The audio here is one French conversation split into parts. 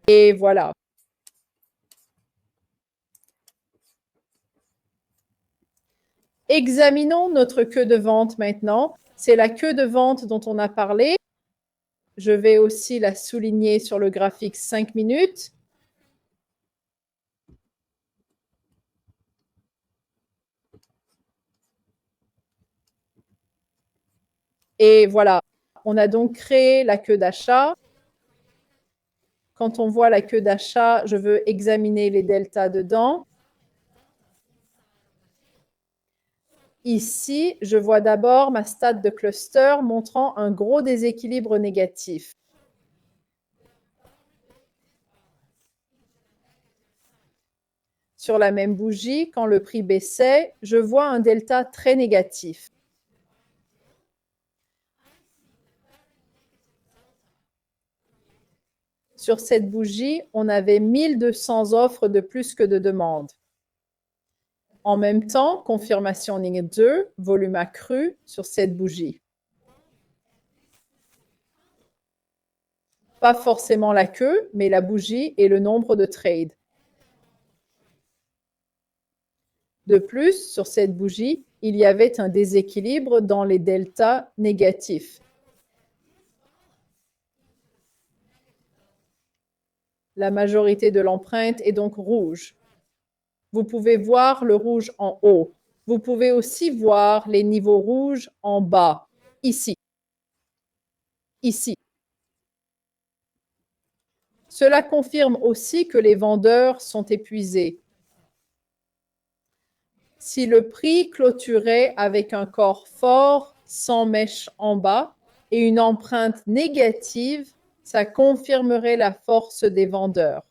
Et voilà. Examinons notre queue de vente maintenant. C'est la queue de vente dont on a parlé. Je vais aussi la souligner sur le graphique 5 minutes. Et voilà, on a donc créé la queue d'achat. Quand on voit la queue d'achat, je veux examiner les deltas dedans. Ici, je vois d'abord ma stat de cluster montrant un gros déséquilibre négatif. Sur la même bougie, quand le prix baissait, je vois un delta très négatif. Sur cette bougie, on avait 1200 offres de plus que de demandes. En même temps, confirmation ligne 2, volume accru sur cette bougie. Pas forcément la queue, mais la bougie et le nombre de trades. De plus, sur cette bougie, il y avait un déséquilibre dans les deltas négatifs. La majorité de l'empreinte est donc rouge. Vous pouvez voir le rouge en haut. Vous pouvez aussi voir les niveaux rouges en bas, ici. Ici. Cela confirme aussi que les vendeurs sont épuisés. Si le prix clôturait avec un corps fort, sans mèche en bas, et une empreinte négative, ça confirmerait la force des vendeurs.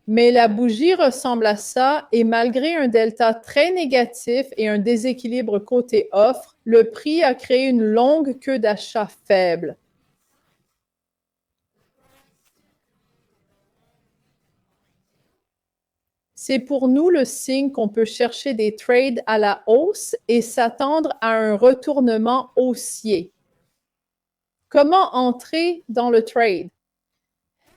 Mais la bougie ressemble à ça et malgré un delta très négatif et un déséquilibre côté offre, le prix a créé une longue queue d'achat faible. C'est pour nous le signe qu'on peut chercher des trades à la hausse et s'attendre à un retournement haussier. Comment entrer dans le trade?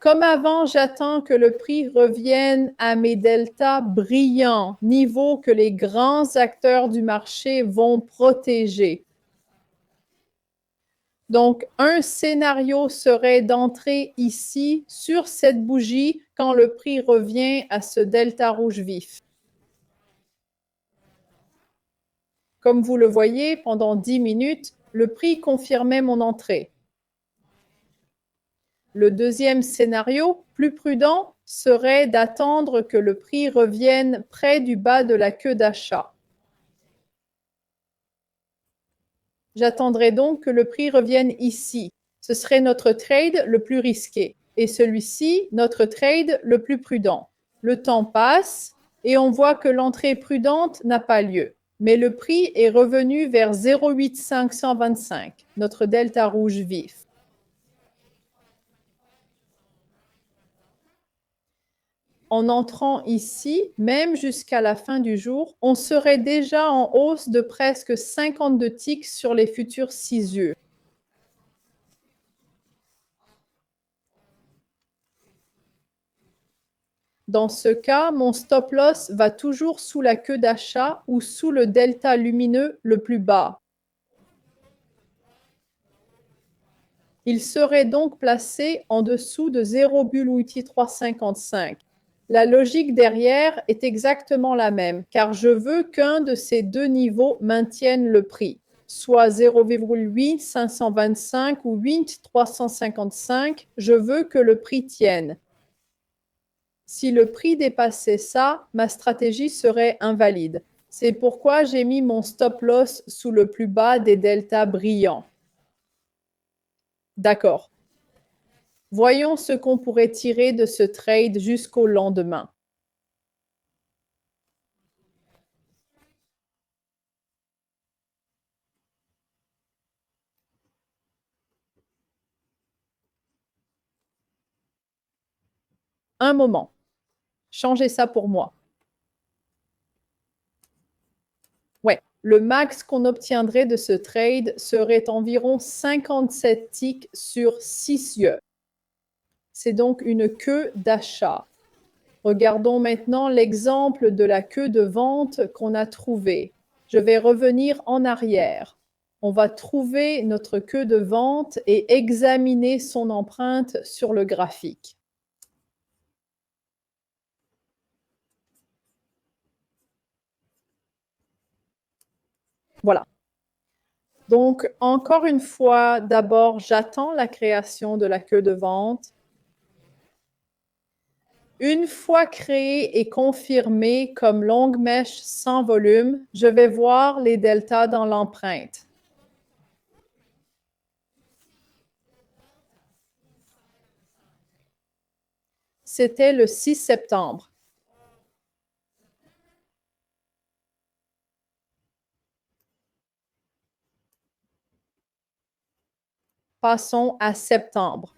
Comme avant, j'attends que le prix revienne à mes deltas brillants, niveau que les grands acteurs du marché vont protéger. Donc, un scénario serait d'entrer ici sur cette bougie quand le prix revient à ce delta rouge vif. Comme vous le voyez, pendant 10 minutes, le prix confirmait mon entrée. Le deuxième scénario, plus prudent, serait d'attendre que le prix revienne près du bas de la queue d'achat. J'attendrai donc que le prix revienne ici. Ce serait notre trade le plus risqué et celui-ci, notre trade le plus prudent. Le temps passe et on voit que l'entrée prudente n'a pas lieu. Mais le prix est revenu vers 0,8525, notre delta rouge vif. En entrant ici, même jusqu'à la fin du jour, on serait déjà en hausse de presque 52 ticks sur les futurs 6 yeux. Dans ce cas, mon stop loss va toujours sous la queue d'achat ou sous le delta lumineux le plus bas. Il serait donc placé en dessous de 0,355. La logique derrière est exactement la même, car je veux qu'un de ces deux niveaux maintienne le prix, soit 0,8525 ou 0,355, je veux que le prix tienne. Si le prix dépassait ça, ma stratégie serait invalide. C'est pourquoi j'ai mis mon stop loss sous le plus bas des deltas brillants. D'accord. Voyons ce qu'on pourrait tirer de ce trade jusqu'au lendemain. Un moment. Changez ça pour moi. Ouais, le max qu'on obtiendrait de ce trade serait environ 57 ticks sur 6 yeux. C'est donc une queue d'achat. Regardons maintenant l'exemple de la queue de vente qu'on a trouvée. Je vais revenir en arrière. On va trouver notre queue de vente et examiner son empreinte sur le graphique. Voilà. Donc, encore une fois, d'abord, j'attends la création de la queue de vente. Une fois créée et confirmée comme longue mèche sans volume, je vais voir les deltas dans l'empreinte. C'était le 6 septembre. Passons à septembre.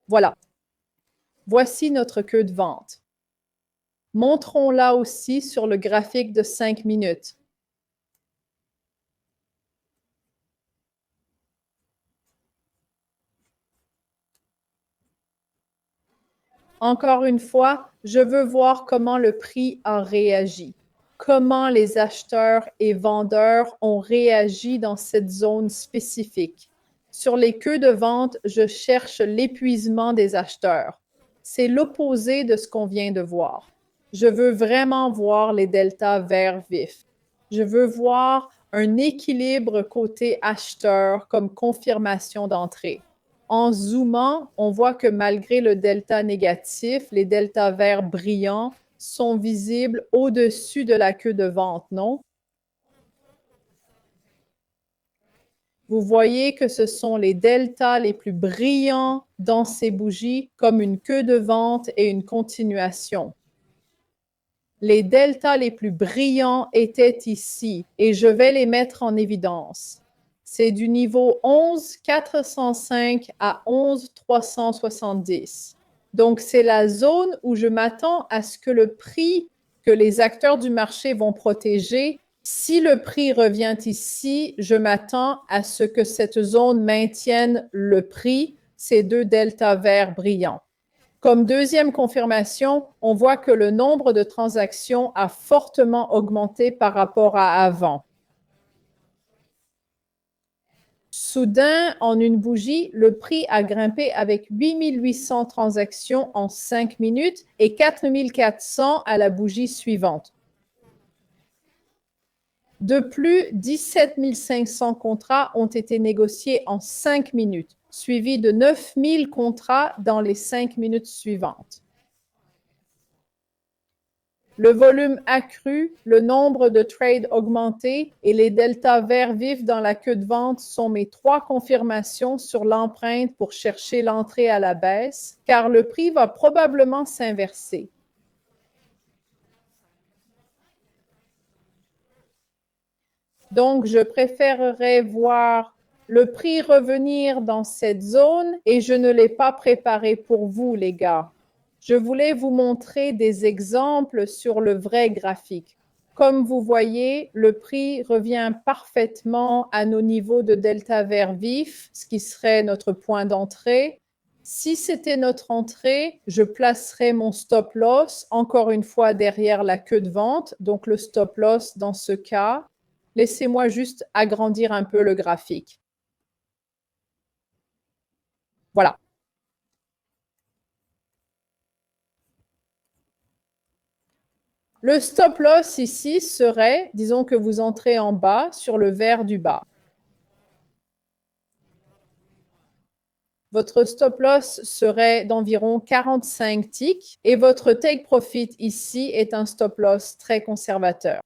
Voilà. Voici notre queue de vente. Montrons-la aussi sur le graphique de 5 minutes. Encore une fois, je veux voir comment le prix a réagi, comment les acheteurs et vendeurs ont réagi dans cette zone spécifique. Sur les queues de vente, je cherche l'épuisement des acheteurs. C'est l'opposé de ce qu'on vient de voir. Je veux vraiment voir les deltas vert vif. Je veux voir un équilibre côté acheteur comme confirmation d'entrée. En zoomant, on voit que malgré le delta négatif, les deltas verts brillants sont visibles au-dessus de la queue de vente, non? Vous voyez que ce sont les deltas les plus brillants dans ces bougies, comme une queue de vente et une continuation. Les deltas les plus brillants étaient ici et je vais les mettre en évidence. C'est du niveau 11 405 à 11 370. Donc, c'est la zone où je m'attends à ce que le prix que les acteurs du marché vont protéger, si le prix revient ici, je m'attends à ce que cette zone maintienne le prix, ces deux deltas verts brillants. Comme deuxième confirmation, on voit que le nombre de transactions a fortement augmenté par rapport à avant. Soudain, en une bougie, le prix a grimpé avec 8800 transactions en 5 minutes et 4400 à la bougie suivante. De plus, 17 500 contrats ont été négociés en 5 minutes, suivis de 9000 contrats dans les 5 minutes suivantes. Le volume accru, le nombre de trades augmenté et les deltas verts vifs dans la queue de vente sont mes 3 confirmations sur l'empreinte pour chercher l'entrée à la baisse, car le prix va probablement s'inverser. Donc, je préférerais voir le prix revenir dans cette zone et je ne l'ai pas préparé pour vous, les gars. Je voulais vous montrer des exemples sur le vrai graphique. Comme vous voyez, le prix revient parfaitement à nos niveaux de delta vert vif, ce qui serait notre point d'entrée. Si c'était notre entrée, je placerais mon stop loss encore une fois derrière la queue de vente, donc le stop loss dans ce cas. Laissez-moi juste agrandir un peu le graphique. Voilà. Le stop loss ici serait, disons que vous entrez en bas sur le vert du bas. Votre stop loss serait d'environ 45 ticks et votre take profit ici est un stop loss très conservateur.